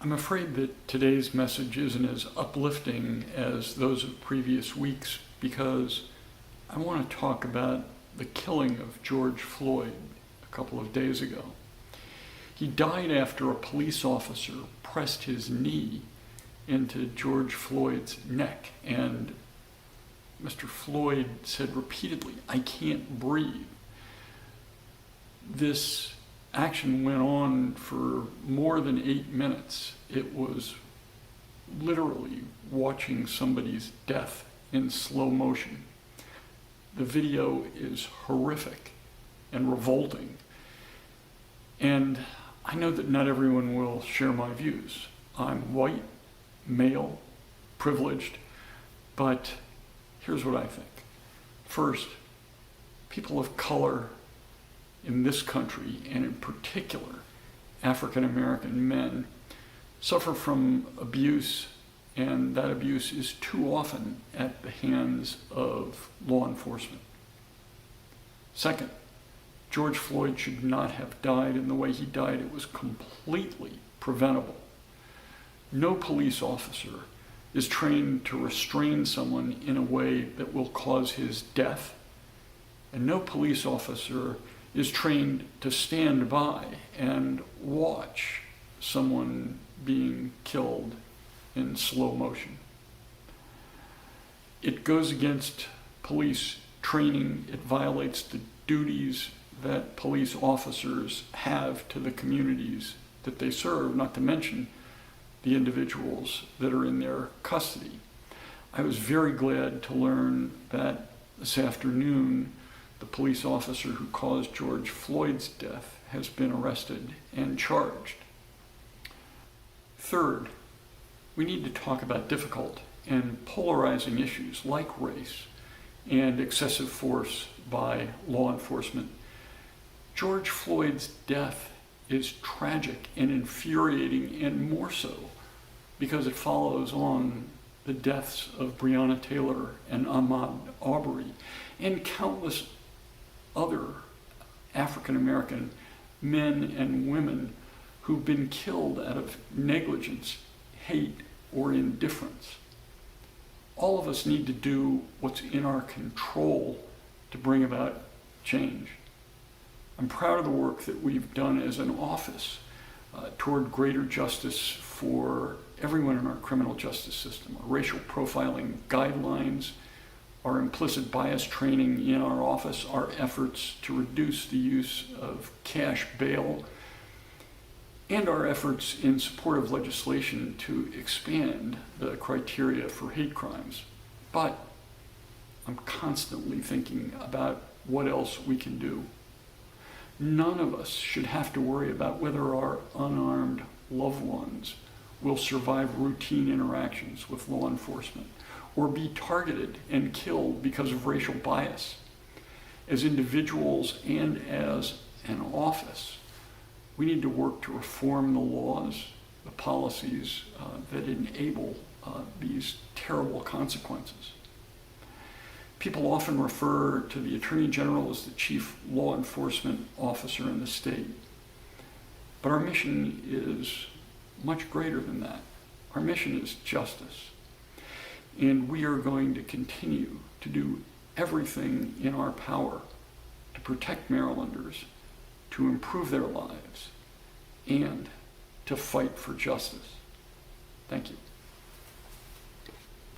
I'm afraid that today's message isn't as uplifting as those of previous weeks because I want to talk about the killing of George Floyd a couple of days ago. He died after a police officer pressed his knee into George Floyd's neck, and Mr. Floyd said repeatedly, "I can't breathe." This action went on for more than 8 minutes. It was literally watching somebody's death in slow motion. The video is horrific and revolting. And I know that not everyone will share my views. I'm white, male, privileged, but here's what I think. First, people of color in this country, and in particular African American men, suffer from abuse, and that abuse is too often at the hands of law enforcement. Second, George Floyd should not have died in the way he died. It was completely preventable. No police officer is trained to restrain someone in a way that will cause his death, and no police officer is trained to stand by and watch someone being killed in slow motion. It goes against police training. It violates the duties that police officers have to the communities that they serve, not to mention the individuals that are in their custody. I was very glad to learn that this afternoon the police officer who caused George Floyd's death has been arrested and charged. Third, we need to talk about difficult and polarizing issues like race and excessive force by law enforcement. George Floyd's death is tragic and infuriating, and more so because it follows on the deaths of Breonna Taylor and Ahmaud Arbery and countless other African American men and women who've been killed out of negligence, hate, or indifference. All of us need to do what's in our control to bring about change. I'm proud of the work that we've done as an office toward greater justice for everyone in our criminal justice system. Our racial profiling guidelines, our implicit bias training in our office, our efforts to reduce the use of cash bail, and our efforts in support of legislation to expand the criteria for hate crimes. But I'm constantly thinking about what else we can do. None of us should have to worry about whether our unarmed loved ones will survive routine interactions with law enforcement or be targeted and killed because of racial bias. As individuals and as an office, we need to work to reform the laws, the policies that enable these terrible consequences. People often refer to the Attorney General as the chief law enforcement officer in the state. But our mission is much greater than that. Our mission is justice. And we are going to continue to do everything in our power to protect Marylanders, to improve their lives, and to fight for justice. Thank you.